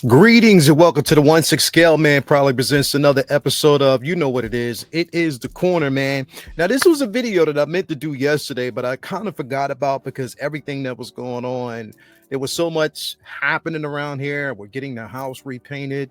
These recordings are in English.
Greetings and welcome to the 1/6 Scale Man. Probably presents another episode of you know what it is. It is the corner, man. Now, this was a video that I meant to do yesterday, but I kind of forgot about because everything that was going on. There was so much happening around here. We're getting the house repainted.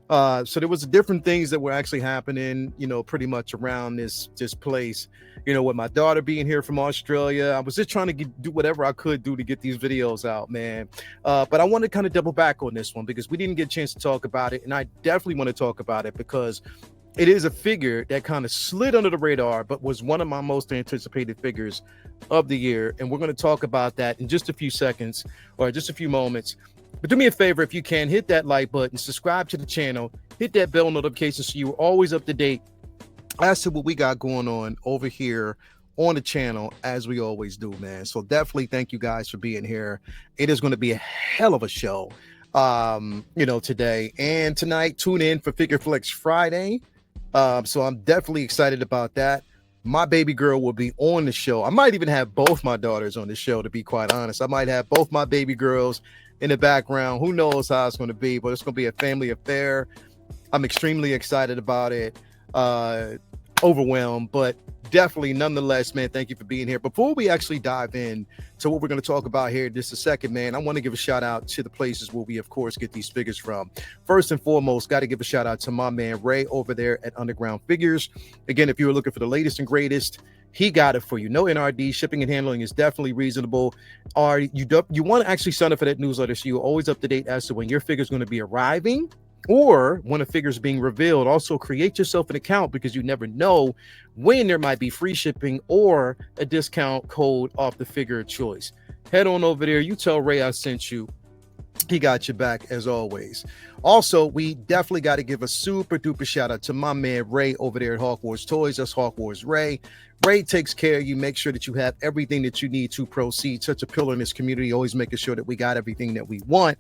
So there was different things that were actually happening, pretty much around this place. With my daughter being here from Australia, I was just trying to do whatever I could do to get these videos out, man. But I want to kind of double back on this one because we didn't get a chance to talk about it, and I definitely want to talk about it because it is a figure that kind of slid under the radar, but was one of my most anticipated figures of the year. And we're going to talk about that in just a few seconds or just a few moments. But do me a favor, if you can, hit that like button, subscribe to the channel, hit that bell notification so you're always up to date as to what we got going on over here on the channel, as we always do, man. So definitely thank you guys for being here. It is going to be a hell of a show, today and tonight. Tune in for Figure Flex Friday. So I'm definitely excited about that. My baby girl will be on the show. I might even have both my daughters on the show, to be quite honest. I might have both my baby girls in the background. Who knows how it's going to be, but it's going to be a family affair. I'm extremely excited about it. Overwhelmed, but definitely nonetheless, man, thank you for being here. Before we actually dive in to what we're going to talk about here in just a second, man, I want to give a shout out to the places where we of course get these figures from. First and foremost, got to give a shout out to my man Ray over there at Underground Figures. Again, if you were looking for the latest and greatest, he got it for you. No NRD, shipping and handling is definitely reasonable. Or you want to actually sign up for that newsletter so you're always up to date as to when your figure is going to be arriving or when a figure is being revealed. Also create yourself an account because you never know when there might be free shipping or a discount code off the figure of choice. Head on over there. You tell Ray I sent you. He got your back as always. Also, we definitely got to give a super duper shout out to my man Ray over there at Hawk Wars Toys. That's Hawk Wars Ray. Ray takes care of you. Make sure that you have everything that you need to proceed. Such a pillar in this community, always making sure that we got everything that we want.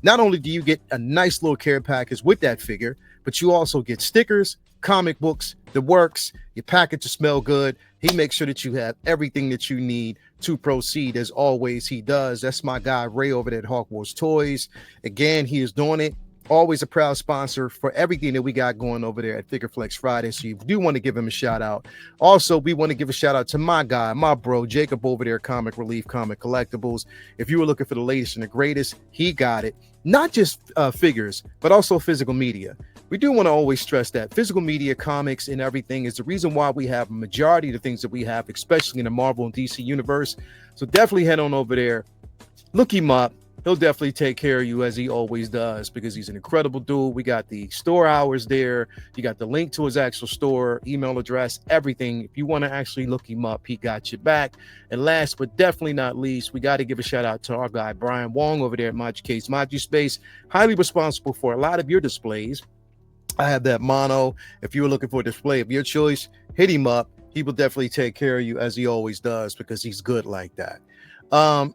Not only do you get a nice little care package with that figure, but you also get stickers, comic books, the works. Your package to smell good. He makes sure that you have everything that you need to proceed. As always, he does. That's my guy Ray over there at Hawk Wars Toys. Again, he is doing it. Always a proud sponsor for everything that we got going over there at Figure Flex Friday. So you do want to give him a shout out. Also, we want to give a shout out to my guy, my bro, Jacob over there, Comic Relief, Comic Collectibles. If you were looking for the latest and the greatest, he got it. Not just figures, but also physical media. We do want to always stress that physical media, comics, and everything is the reason why we have a majority of the things that we have, especially in the Marvel and DC universe. So definitely head on over there. Look him up. He'll definitely take care of you as he always does because he's an incredible dude. We got the store hours there. You got the link to his actual store, email address, everything. If you want to actually look him up, he got your back. And last but definitely not least, we got to give a shout out to our guy, Brian Wong over there at Maji Case Maji Space, highly responsible for a lot of your displays. I have that mono. If you were looking for a display of your choice, hit him up. He will definitely take care of you as he always does because he's good like that.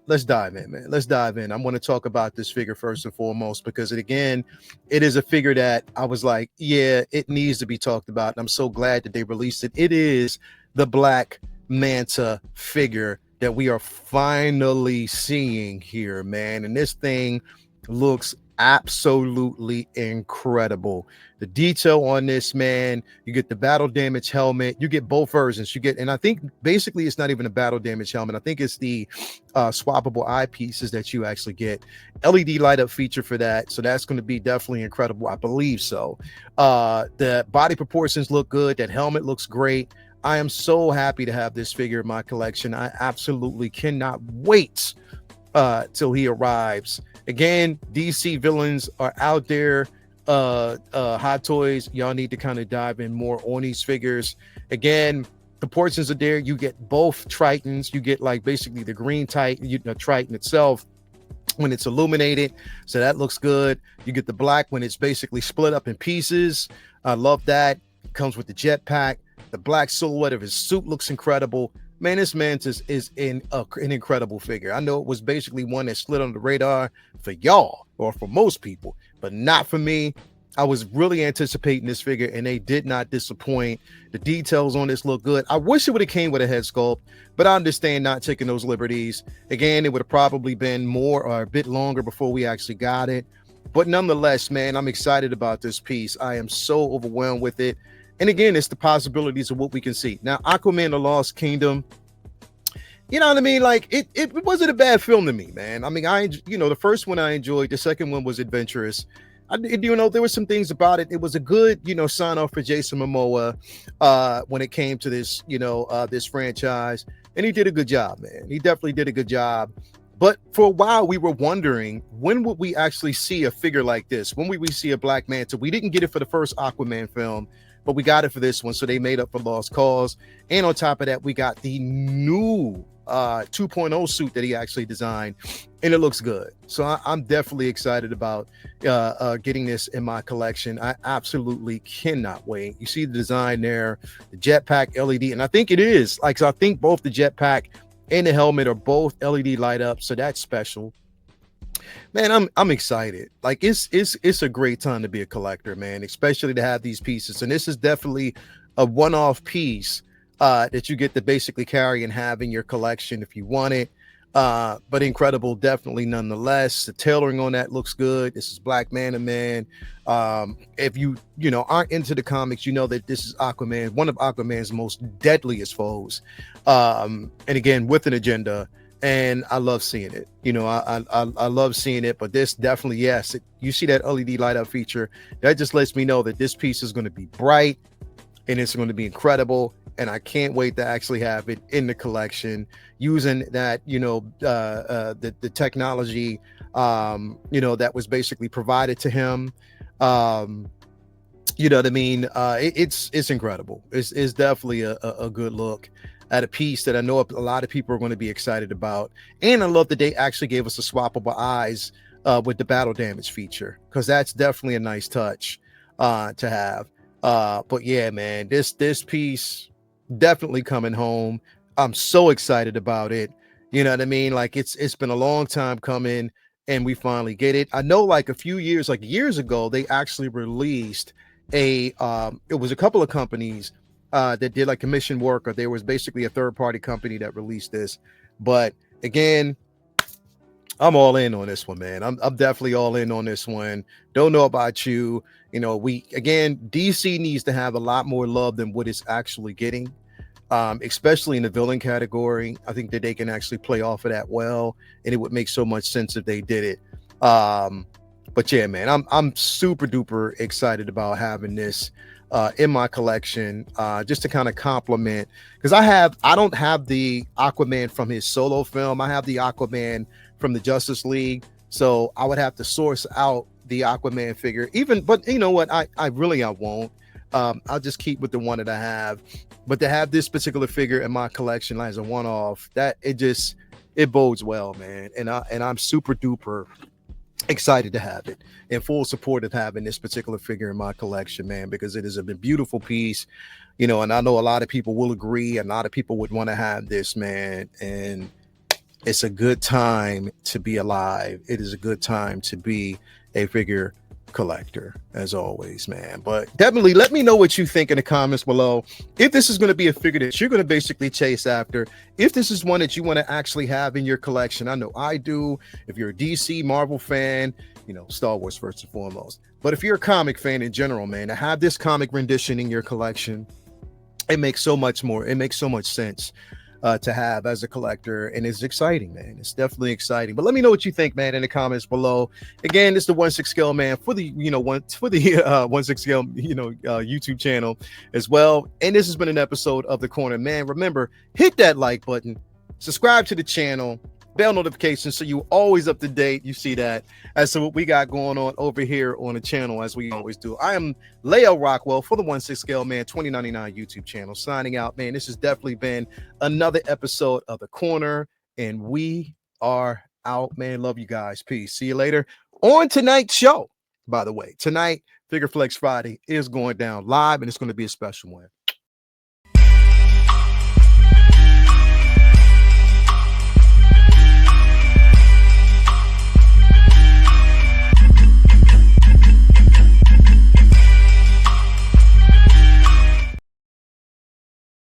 Let's dive in, man. Let's dive in. I want to talk about this figure first and foremost because it is a figure that I was like, yeah, it needs to be talked about. And I'm so glad that they released it. It is the Black Manta figure that we are finally seeing here, man. And this thing looks absolutely incredible. The detail on this, man, you get the battle damage helmet, you get both versions. And I think basically it's not even a battle damage helmet. I think it's the swappable eye pieces that you actually get. LED light up feature for that. So that's going to be definitely incredible. I believe so. The body proportions look good. That helmet looks great. I am so happy to have this figure in my collection. I absolutely cannot wait till he arrives. Again, DC villains are out there. Hot Toys, y'all need to kind of dive in more on these figures. Again, the portions are there. You get both Tritons. You get like basically the green Titan, Triton itself when it's illuminated. So that looks good. You get the black when it's basically split up in pieces. I love that. It comes with the jetpack. The black silhouette of his suit looks incredible. Man, this Mantis is an incredible figure. I know it was basically one that slid on the radar for y'all or for most people, but not for me. I was really anticipating this figure and they did not disappoint. The details on this look good. I wish it would have came with a head sculpt, but I understand not taking those liberties. Again, it would have probably been more or a bit longer before we actually got it. But nonetheless, man, I'm excited about this piece. I am so overwhelmed with it. And again, it's the possibilities of what we can see. Now, Aquaman, The Lost Kingdom, you know what I mean? Like it wasn't a bad film to me, man. I mean, the first one I enjoyed. The second one was adventurous. There were some things about it. It was a good, sign off for Jason Momoa when it came to this, this franchise, and he did a good job, man. He definitely did a good job. But for a while, we were wondering, when would we actually see a figure like this? When would we see a Black Manta? We didn't get it for the first Aquaman film, but we got it for this one. So they made up for lost cause. And on top of that, we got the new 2.0 suit that he actually designed, and it looks good. So I'm definitely excited about getting this in my collection. I absolutely cannot wait. You see the design there, the jetpack LED, and I think it is like, so I think both the jetpack and the helmet are both LED light up, so that's special. Man, I'm excited. Like it's a great time to be a collector, man, especially to have these pieces. And this is definitely a one-off piece that you get to basically carry and have in your collection if you want it. But incredible, definitely nonetheless. The tailoring on that looks good. This is Black Manta, man. If you aren't into the comics, you know that this is Aquaman, one of Aquaman's most deadliest foes. And again, with an agenda. And I love seeing it. I love seeing it. But this definitely, yes, you see that LED light up feature. That just lets me know that this piece is going to be bright and it's going to be incredible. And I can't wait to actually have it in the collection using that, the technology, that was basically provided to him. You know what I mean? It's incredible. It's definitely a good look at a piece that I know a lot of people are going to be excited about. And I love that they actually gave us a swappable eyes with the battle damage feature, because that's definitely a nice touch to have. But yeah, man, this piece definitely coming home. I'm so excited about it. You know what I mean? Like it's been a long time coming, and we finally get it. I know, like a few years, like years ago, they actually released it was a couple of companies that did like commission work, or there was basically a third-party company that released this. But again, I'm all in on this one, man. I'm definitely all in on this one. Don't know about you. DC needs to have a lot more love than what it's actually getting, especially in the villain category. I think that they can actually play off of that well, and it would make so much sense if they did it. But yeah, man, I'm super duper excited about having this in my collection, just to kind of compliment, because I don't have the Aquaman from his solo film. I have the Aquaman from the Justice League, so I would have to source out the Aquaman figure. But you know what? I won't. I'll just keep with the one that I have. But to have this particular figure in my collection as a one-off, that it bodes well, man. And I'm super duper excited to have it, in full support of having this particular figure in my collection, man, because it is a beautiful piece, and I know a lot of people will agree. A lot of people would want to have this, man, and it's a good time to be alive. It is a good time to be a figure collector, as always, man. But definitely let me know what you think in the comments below. If this is going to be a figure that you're going to basically chase after, if this is one that you want to actually have in your collection. I know I do. If you're a DC Marvel fan, Star Wars first and foremost. But if you're a comic fan in general, man, to have this comic rendition in your collection, it makes so much sense to have as a collector, and it's exciting, man. It's definitely exciting. But let me know what you think, man, in the comments below. Again, this is the 1/6 scale, man, for the 1/6 scale YouTube channel as well. And this has been an episode of The Corner, man. Remember, hit that like button, subscribe to the channel, bell notifications, so you're always up to date. You see that as to what we got going on over here on the channel, as we always do. I am Leo Rockwell for the 1/6 scale, man, 2099 YouTube channel, signing out, man. This has definitely been another episode of The Corner, and we are out, man. Love you guys. Peace. See you later on tonight's show. By the way, tonight, Figure Flex Friday is going down live, and it's going to be a special one.